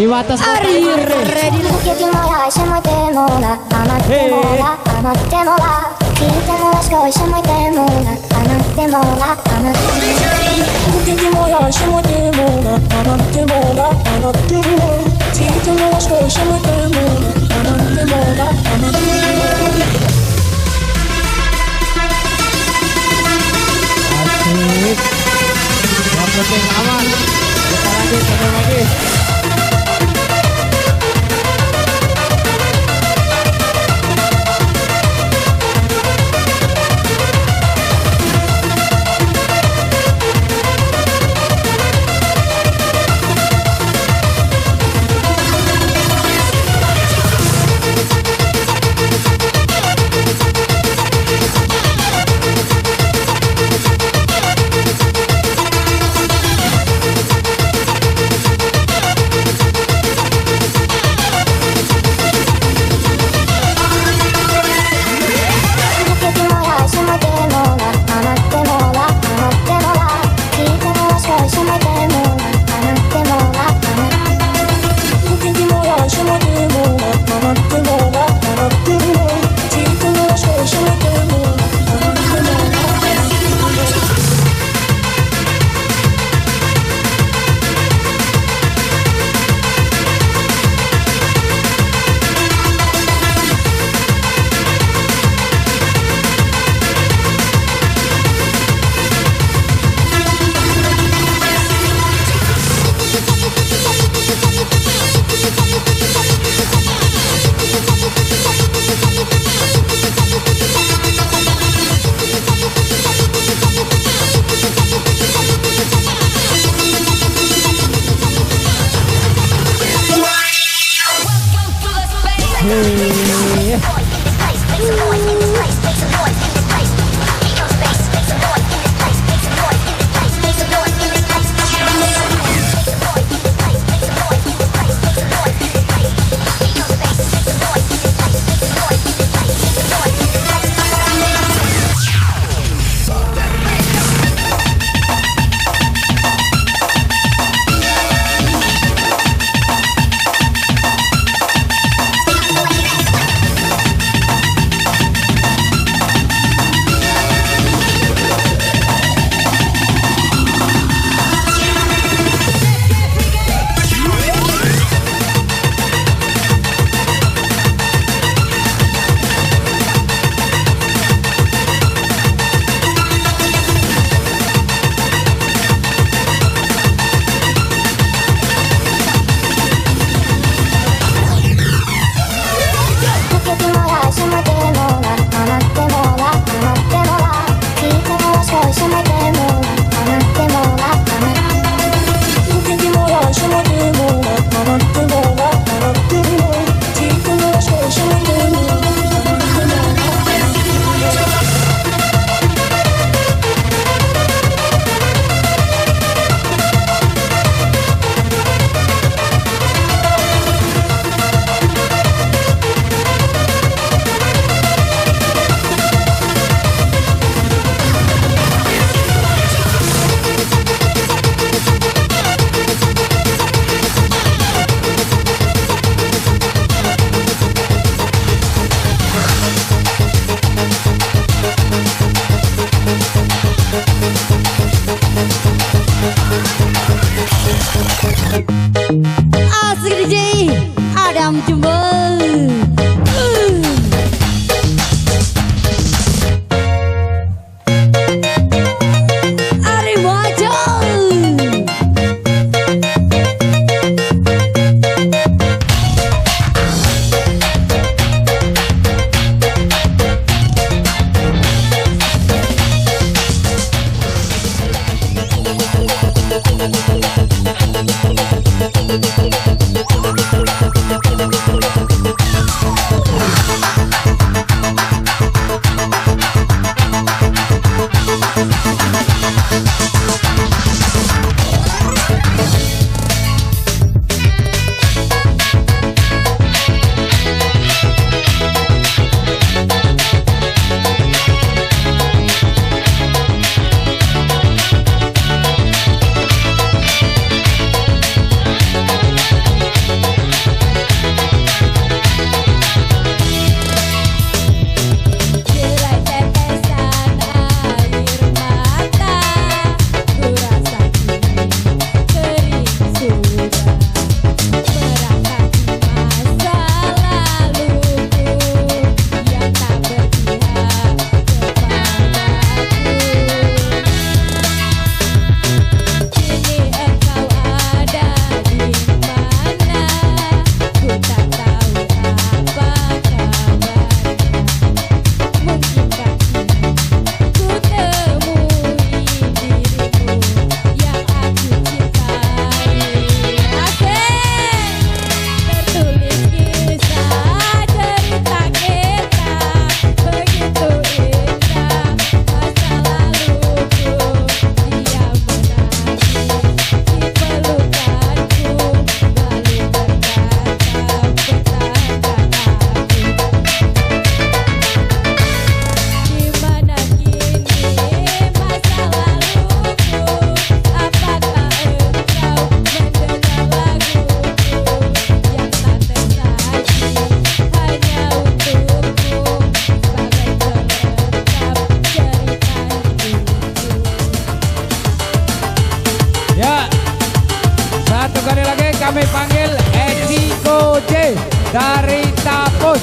Di atas Ari ready聞けてもらいしてもいてもら甘ってもら甘ってもら聞いてもらしこいしてもいてもら甘ってもら甘って聞けてもらいしてもいてもら甘ってもら甘ってもら聞いてもらしこいしてもいてもら甘ってもら甘ってもらAsik. Yang penting aman. Kita lagi. Asik DJ Adam Jumbo. Ya, satu kali lagi kami panggil Echiko J dari Tapus.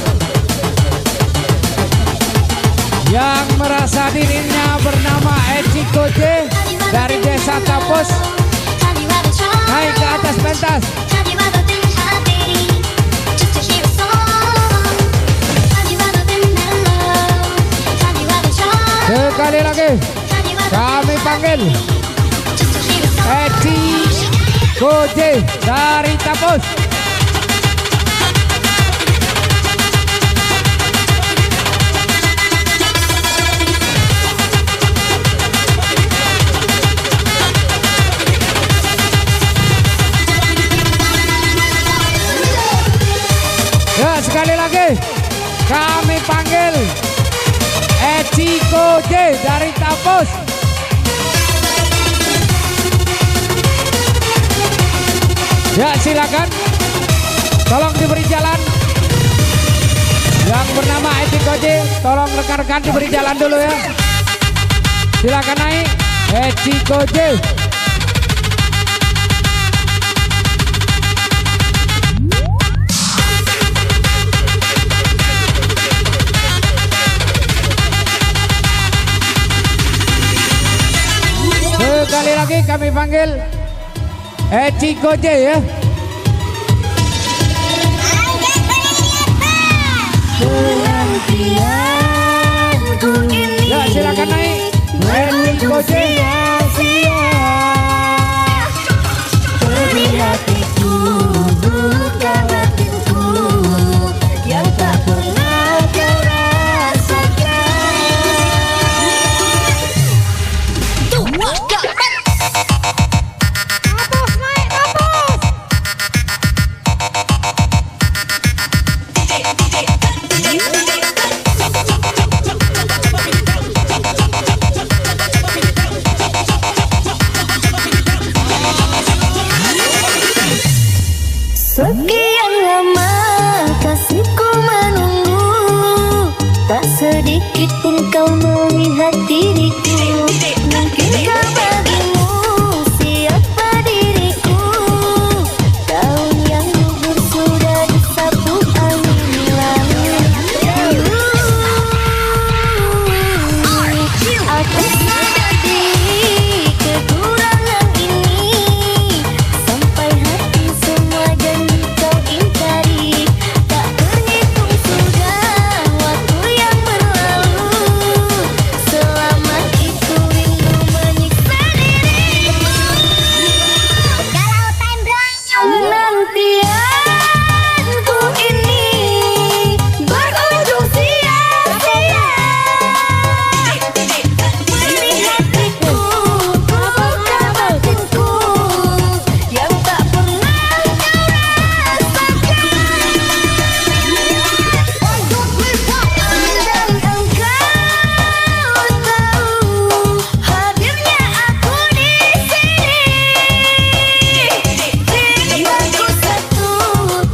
Yang merasa dirinya bernama Echiko J dari desa Tapus, naik ke atas pentas. Sekali lagi kami panggil Echiko J dari Tapus. Ya, sekali lagi kami panggil Echiko J dari Tapus. Ya, silakan. Tolong diberi jalan. Yang bernama Echiko J, tolong rekan-rekan diberi jalan dulu ya. Silakan naik Echiko J. Sekali lagi kami panggil Echiko J ya. Ya, silakan naik Echiko J. Yang tak pernah kau rasakan. Sekian lama kasihku menunggu, tak sedikit pun kau melihat diriku. Mungkinkah bagimu siapa diriku? Tahun yang gugur sudah disapu angin lalu. Aku sadari kekurangan ini, sampai hati semua janji kau ingkari. Tak terhitung sudah waktu yang berlalu, selama itu rindu menyiksa dirimu. Kalau time penantianku ini berujung sia-sia. Melihat itu bukan batinku yang tak pernah kau rasakan. Dan engkau tahu hadirnya aku di sini. Cintaku satu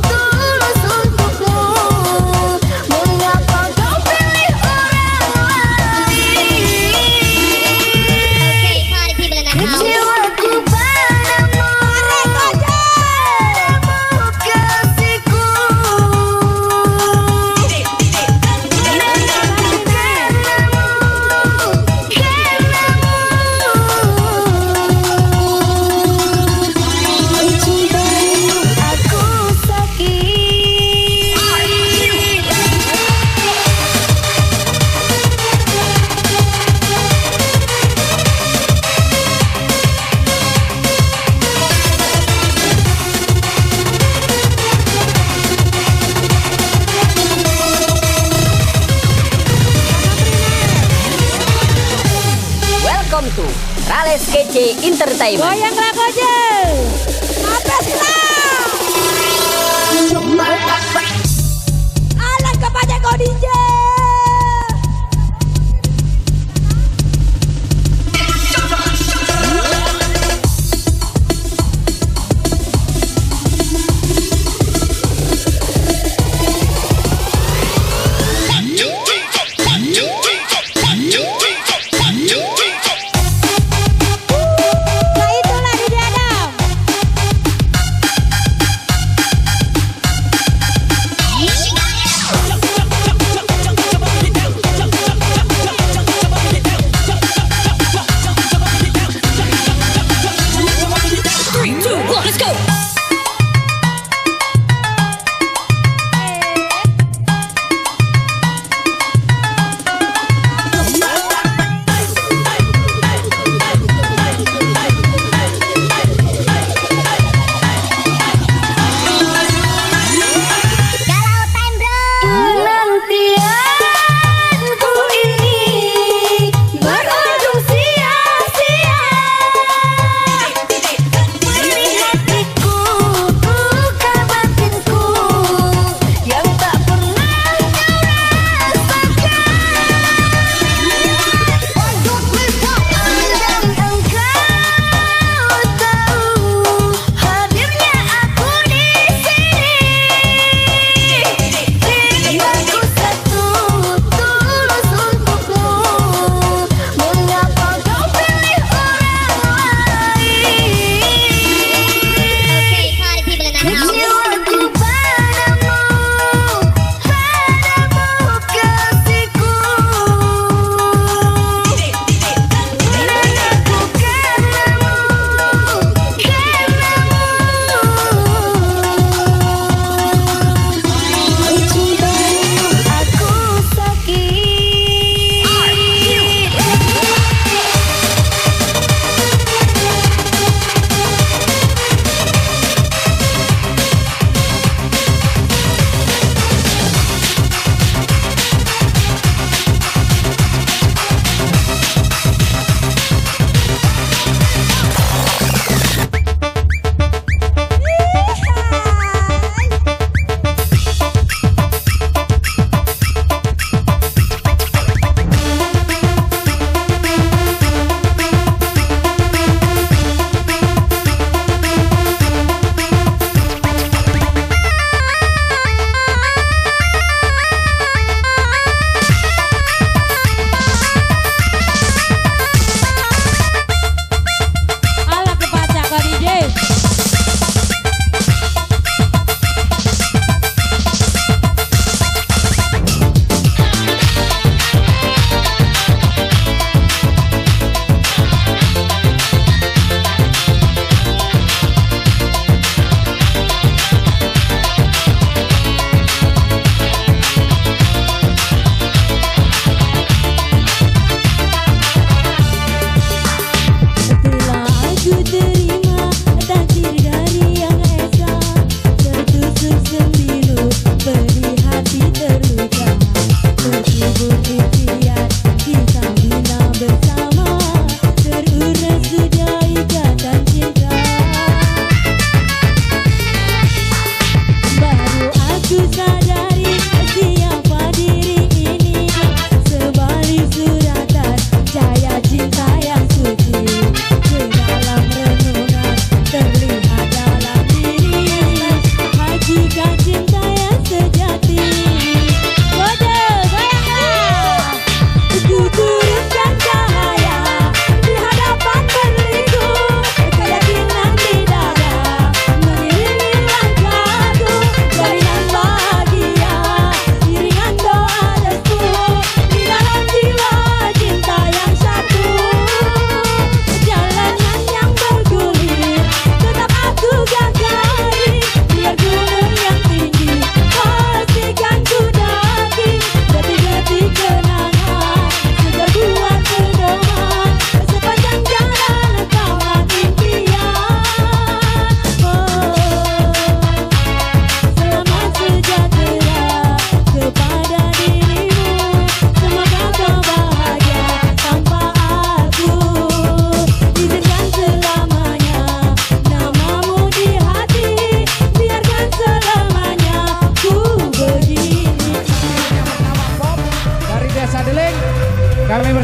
tulus untukmu. Mengapa kau pilih orang lain? Kecewaku padamu, kasihku. Cintamu aku sakit. Welcome to Rales Kece Entertainment. Goyang lakonya. Apes lah. Alan kepada kau DJ. Nah itulah di ada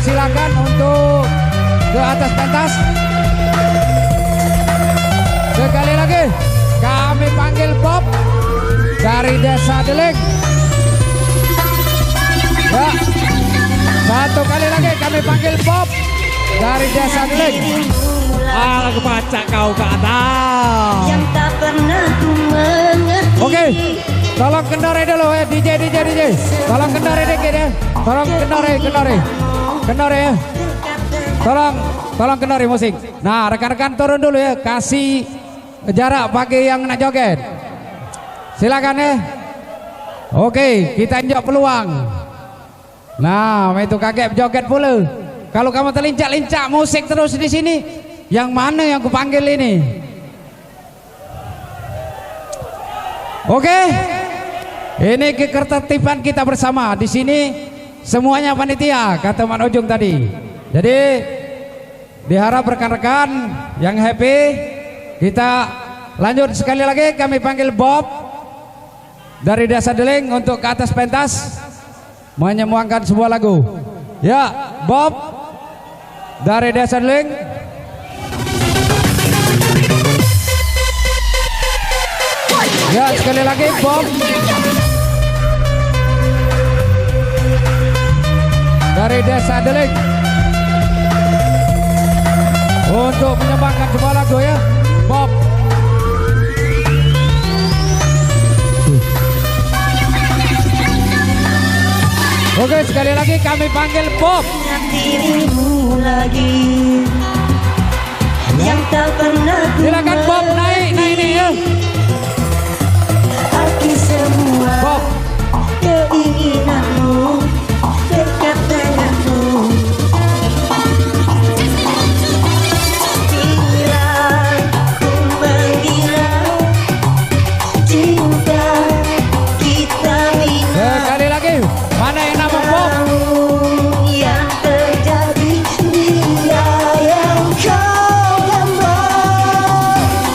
Persilakan untuk ke atas pentas. Sekali lagi kami panggil Bob dari Desa Deling. Ya, satu kali lagi kami panggil Bob dari Desa Deling. Ah, kebaca kau ke atas. Yang tak pernah ku mengerti. Oke, tolong kendori dulu ya DJ. Tolong kendori dikit ya. Tolong kendori ya. Tolong kendori musik. Nah, rekan-rekan turun dulu ya. Kasih jarak bagi yang nak joget. Silakan ya. Oke, kita injak peluang. Nah, itu kaget joget pula. Kalau kamu terlincak-lincak musik terus di sini, yang mana yang kupanggil ini? Oke, ini ketertiban kita bersama di sini. Semuanya panitia, kata Man Ujung tadi. Jadi diharap rekan-rekan yang happy. Kita lanjut sekali lagi. Kami panggil Bob dari Desa Deling untuk ke atas pentas menyembuhkan sebuah lagu. Ya, Bob dari Desa Deling. Ya, sekali lagi Bob dari Desa Deling untuk menyembahkan sebuah lagu ya, Bob. Oke, sekali lagi kami panggil Bob. Dirimu lagi yang tak pernah ku Silakan Bob naik nih ya. arti semua Bob. keinginanmu dekat denganku. Bila ku mengira cinta kita bina, Sekali lagi, mana yang nama Bob? yang terjadi dia yang kau gambar.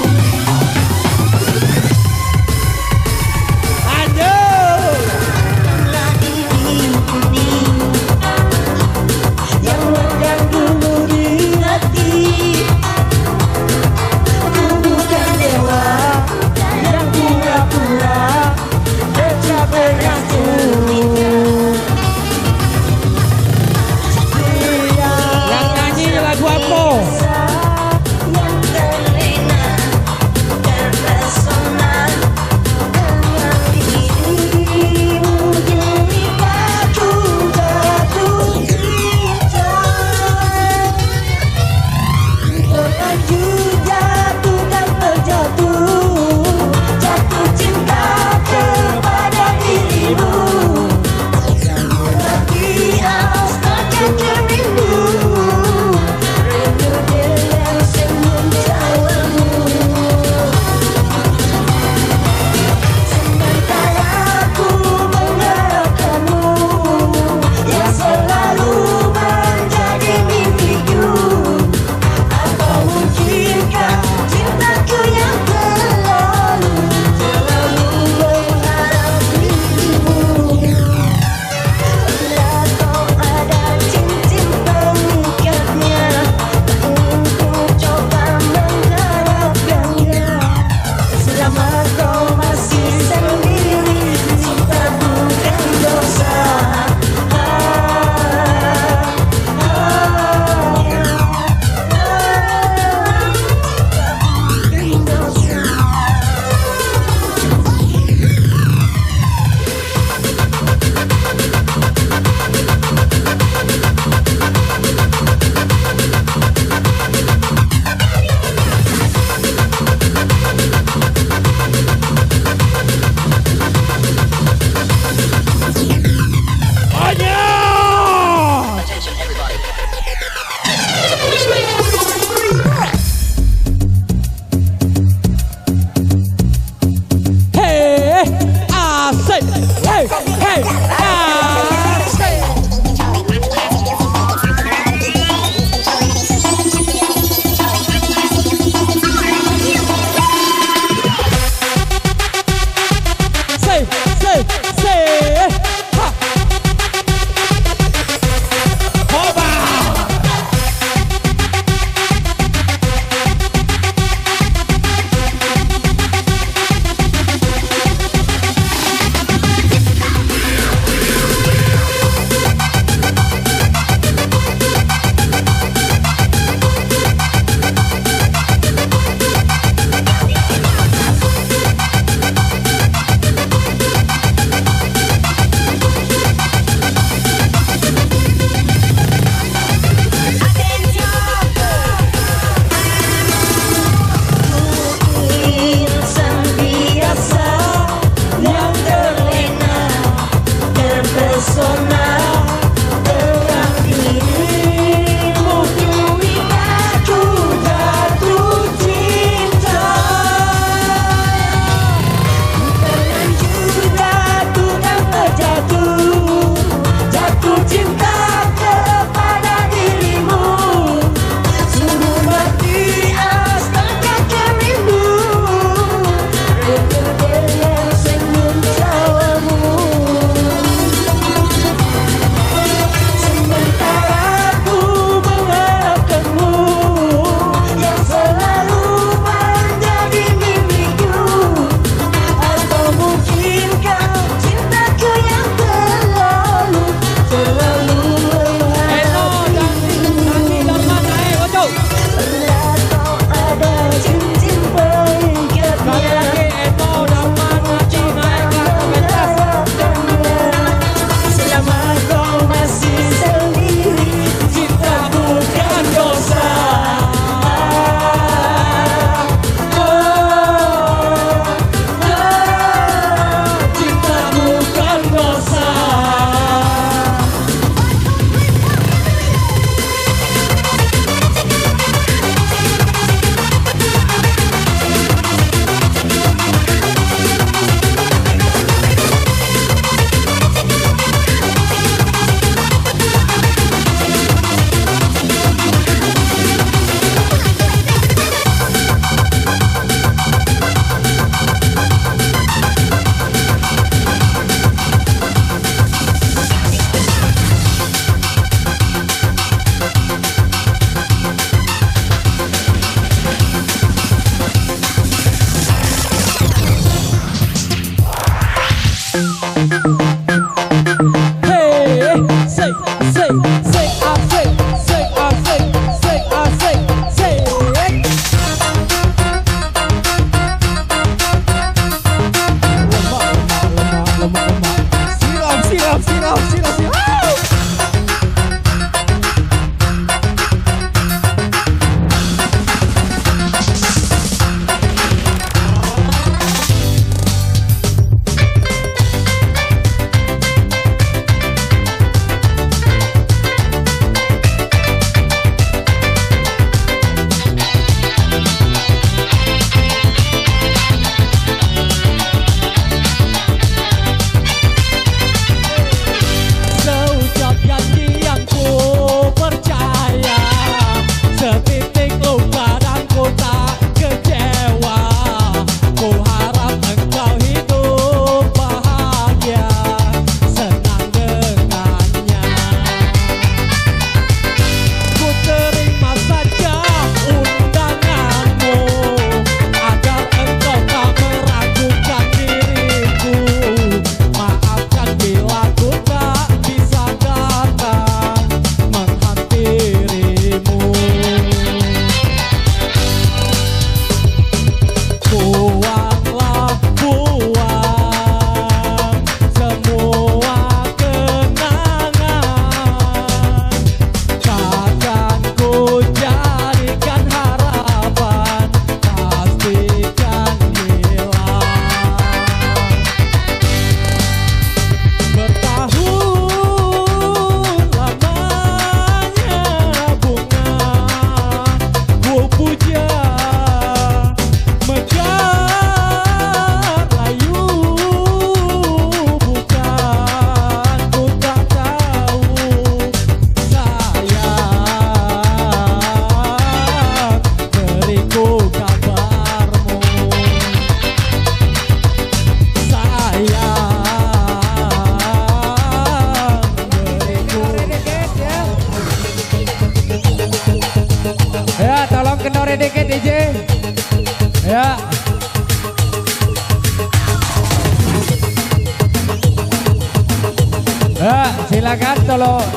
silakan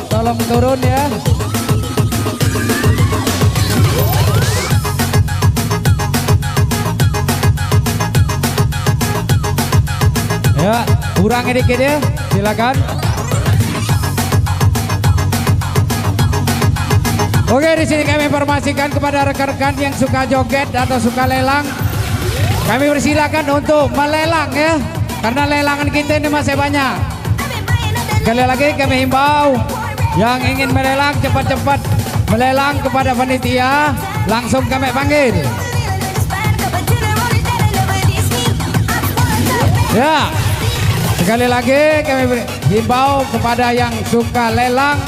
tolong turun ya. Ya, kurang dikit ya, silakan. Oke, di sini kami informasikan kepada rekan-rekan yang suka joget atau suka lelang, kami persilakan untuk melelang ya, karena lelangan kita ini masih banyak. Sekali lagi kami himbau yang ingin melelang cepat-cepat melelang kepada panitia, langsung kami panggil. Ya, sekali lagi kami himbau kepada yang suka lelang,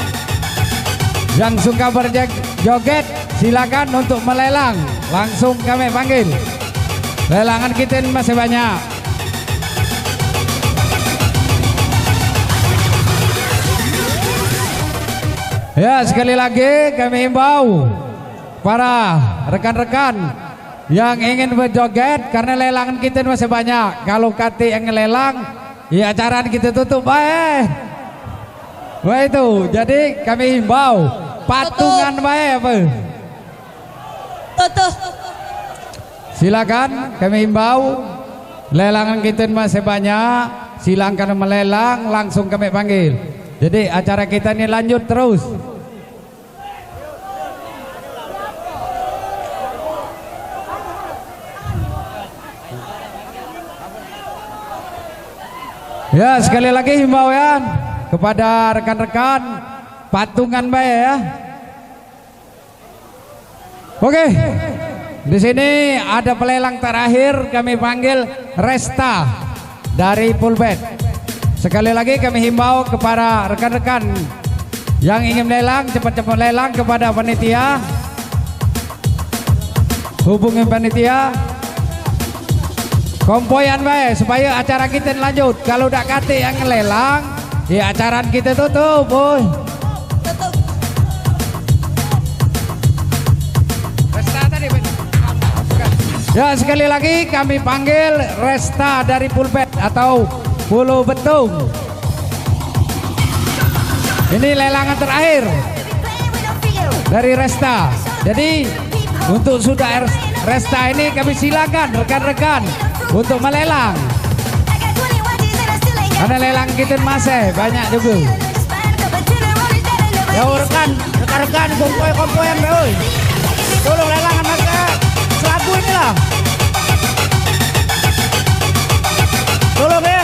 yang suka berjoget, silakan untuk melelang, langsung kami panggil. Lelangan kita ini masih banyak. Ya, sekali lagi kami himbau para rekan-rekan yang ingin berjoget, karena lelangan kita ini masih banyak. Kalau kati yang ngelelang, ya acara kita tutup baik. Wah itu, jadi kami himbau patungan baik apa? Tutup. Silakan kami himbau, lelangan kita masih banyak, silakan melelang, langsung kami panggil. Jadi acara kita ini lanjut terus. Ya, sekali lagi himbauan kepada rekan-rekan patungan baik ya. Oke. Di sini ada pelelang terakhir, kami panggil Resta dari Pulbet. Sekali lagi kami himbau kepada rekan-rekan yang ingin lelang, cepat-cepat lelang kepada panitia. Hubungi panitia. Kompoyan baik supaya acara kita lanjut. Kalau udah kate yang lelang, ya acara kita tutup, boy. Ya, sekali lagi kami panggil Resta dari Pulbet atau Pulau Betung. Ini lelangan terakhir dari Resta. Jadi untuk sudah Resta ini kami silakan rekan-rekan untuk melelang, karena lelang kita masih banyak juga. Ya rekan-rekan kompoi yang beoi, tolong lelangan maka selagu ini lah, tolong ya.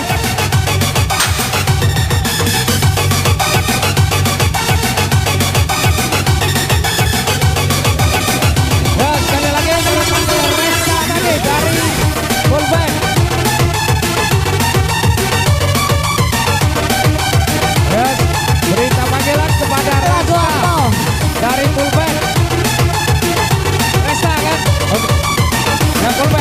Ya, sekali lagi kami panggil Resta tadi dari Pulbet. Yes, berita panggilan kepada Resta dari Pulbet. Resta kan? Oke. Ya, Pulbet.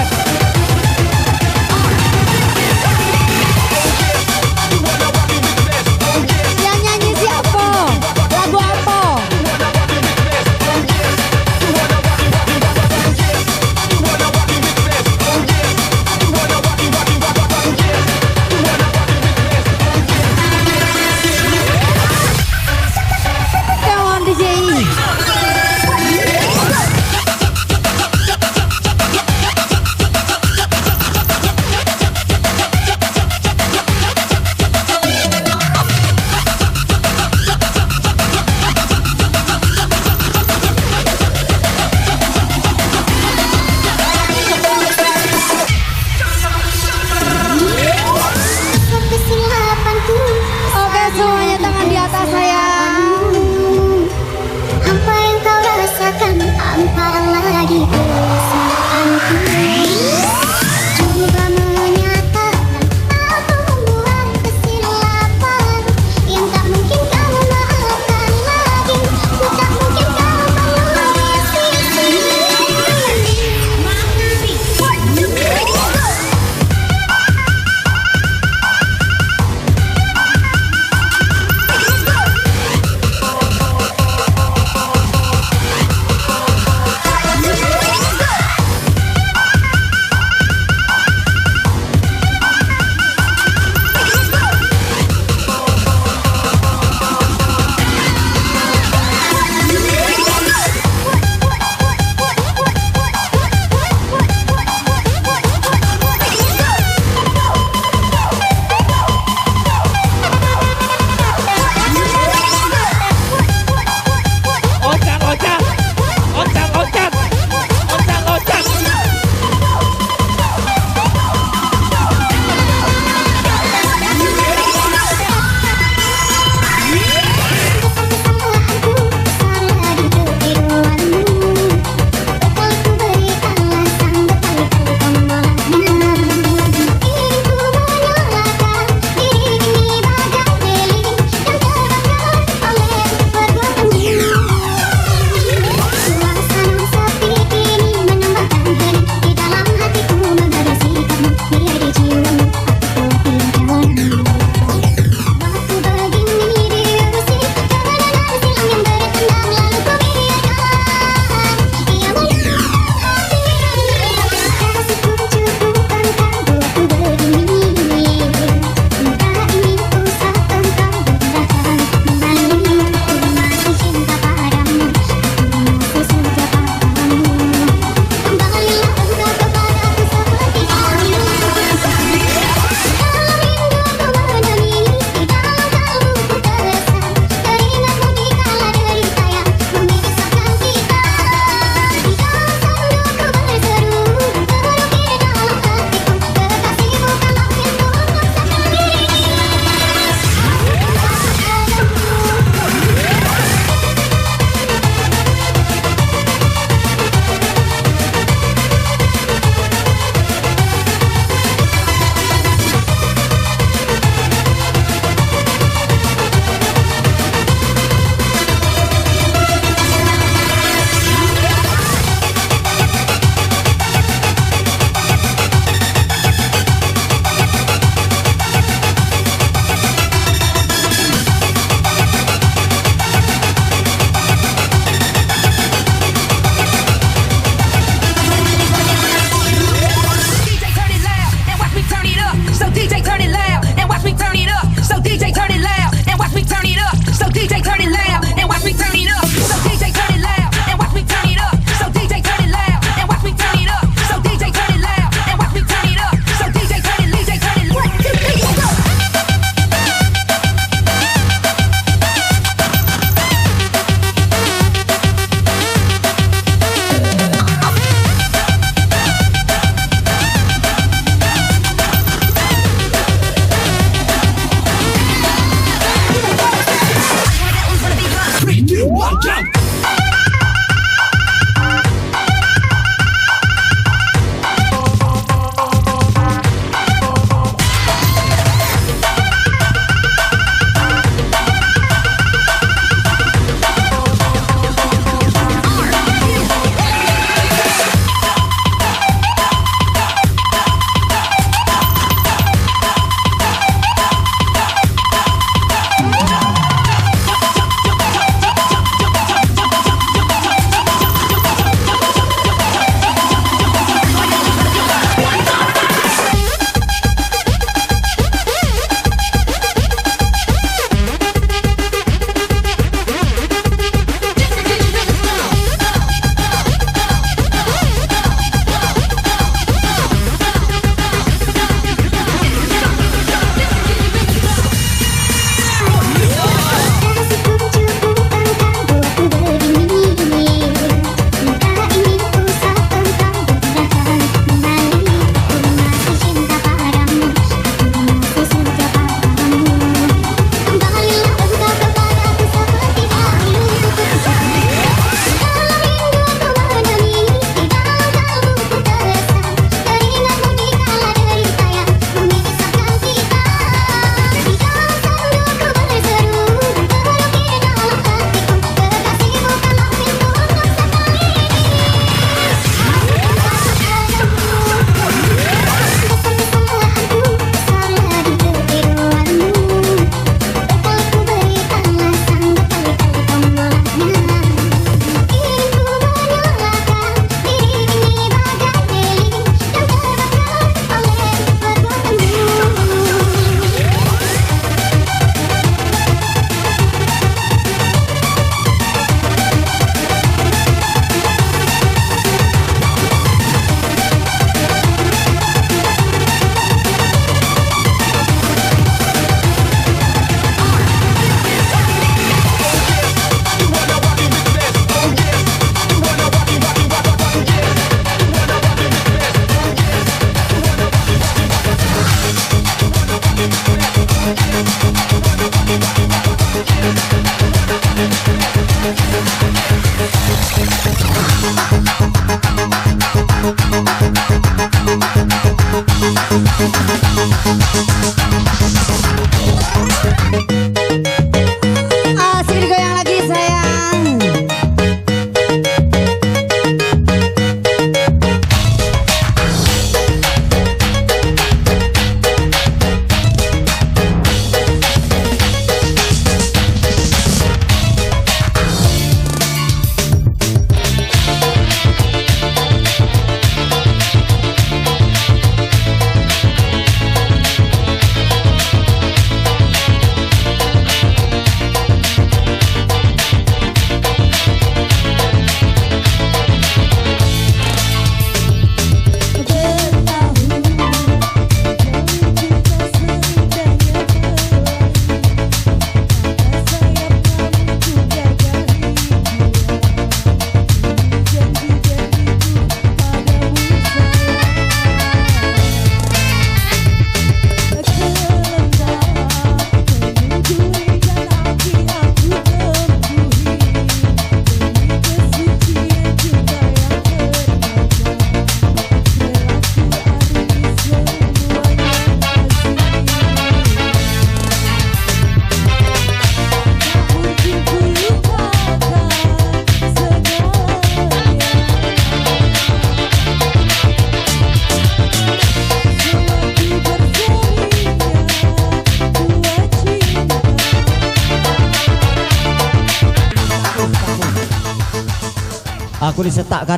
Aku disetak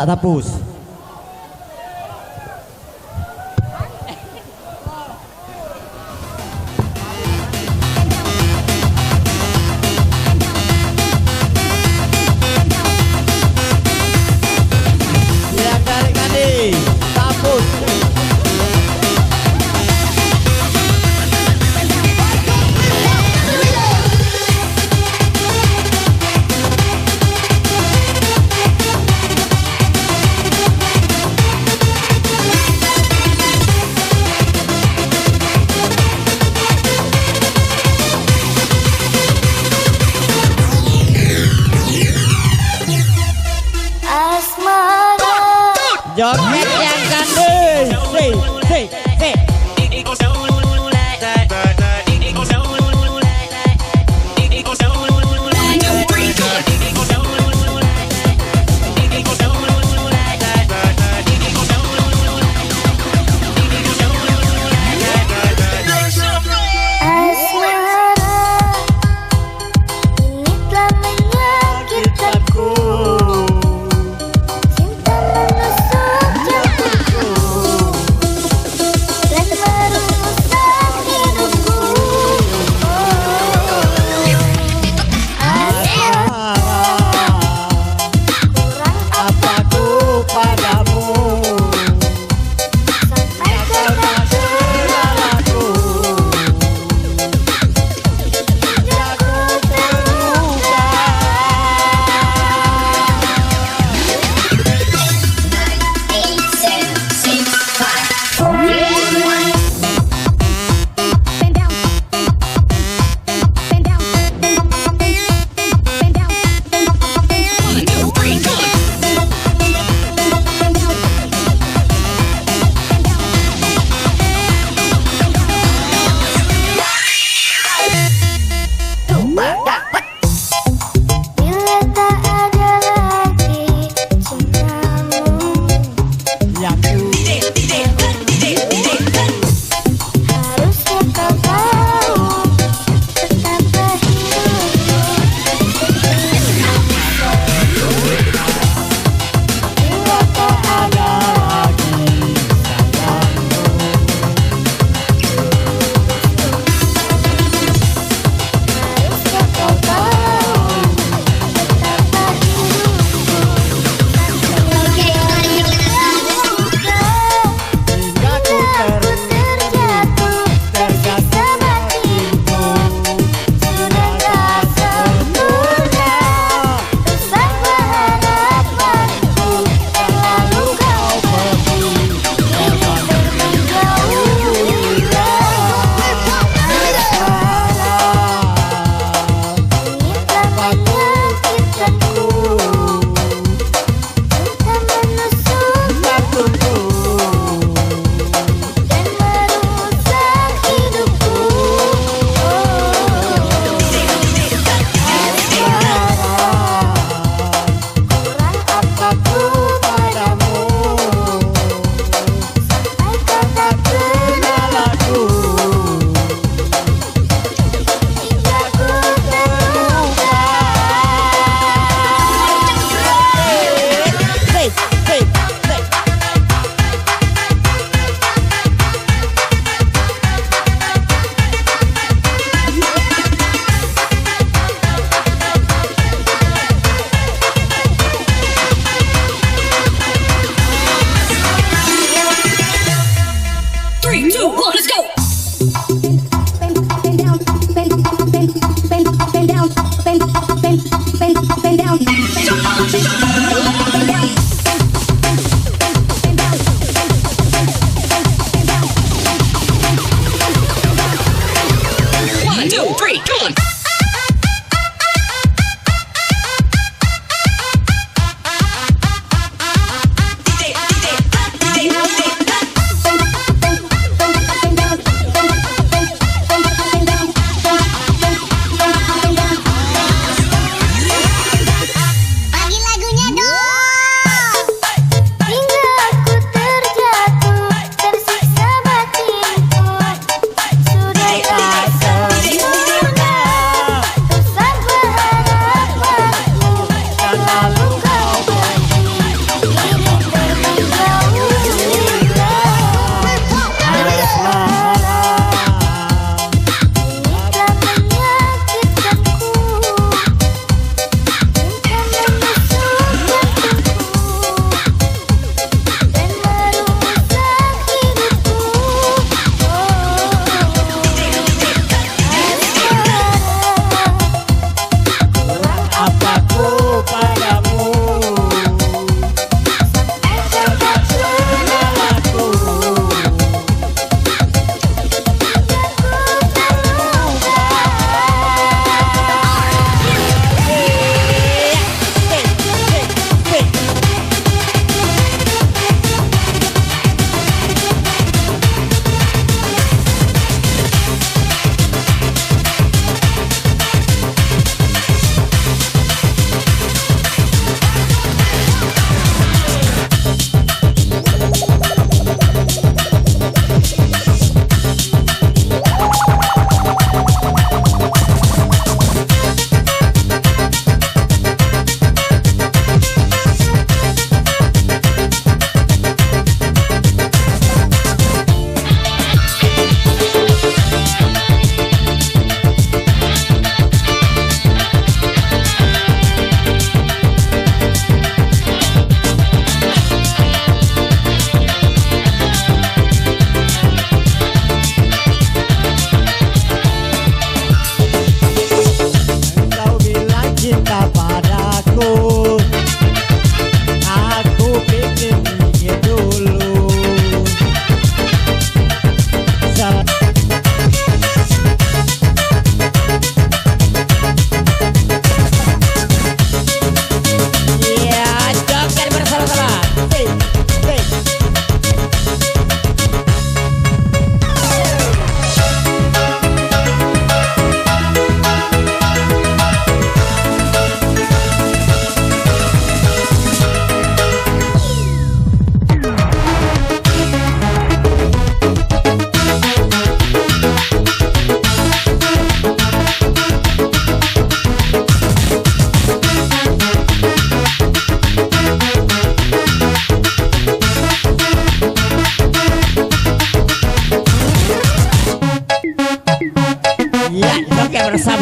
tapus. Yang dari Kandi tapus.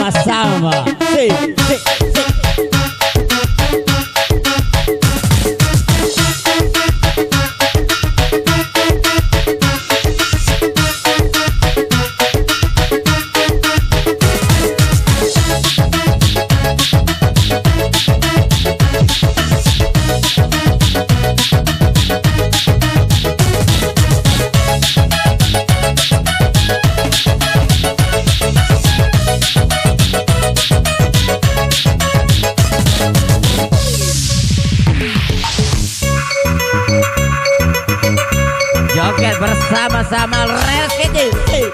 bersama-sama. Si. Joget bersama-sama Rales Kece.